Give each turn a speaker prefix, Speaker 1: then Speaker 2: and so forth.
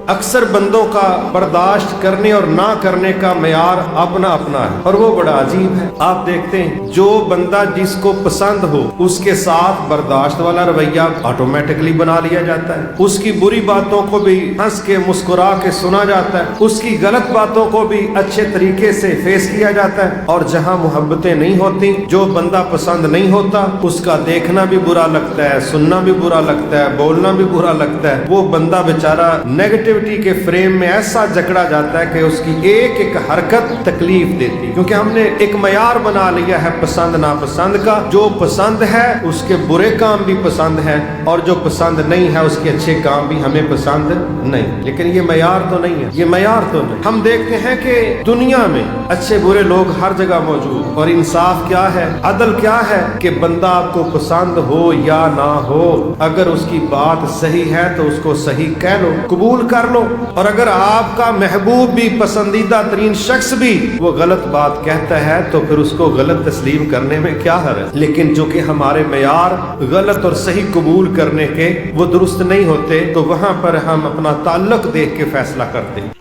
Speaker 1: अक्सर बंदों का बर्दाश्त करने और ना करने का मेयार अपना अपना है और वो बड़ा अजीब है। आप देखते हैं जो बंदा जिसको पसंद हो उसके साथ बर्दाश्त वाला रवैया ऑटोमेटिकली बना लिया जाता है, उसकी बुरी बातों को भी हंस के मुस्कुरा के सुना जाता है, उसकी गलत बातों को भी अच्छे तरीके से फेस किया जाता है। और जहाँ मोहब्बतें नहीं होती, जो बंदा पसंद नहीं होता, उसका देखना भी बुरा लगता है, सुनना भी बुरा लगता है, बोलना भी बुरा लगता है। वो बंदा बेचारा नेगेटिविटी के फ्रेम में ऐसा जकड़ा जाता है कि उसकी एक एक हरकत तकलीफ देती है, क्योंकि हमने एक मयार बना लिया है पसंद नापसंद का। जो पसंद है उसके बुरे काम भी पसंद है और जो पसंद नहीं है उसके अच्छे काम भी हमें पसंद नहीं। लेकिन ये मयार तो नहीं है, ये मयार तो नहीं। हम देखते हैं कि दुनिया में अच्छे बुरे लोग हर जगह मौजूद, और इंसाफ क्या है, अदल क्या है कि बंदा आपको पसंद हो या ना हो, अगर उसकी बात सही है तो उसको सही कह लो, कबूल कर लो। और अगर आपका महबूब भी, पसंदीदा तरीन शख्स भी वो गलत बात कहता है तो फिर उसको गलत तस्लीम करने में क्या हर्ज। लेकिन जो कि हमारे मयार गलत और सही कबूल करने के वो दुरुस्त नहीं होते, तो वहां पर हम अपना ताल्लुक देख के फैसला करते हैं।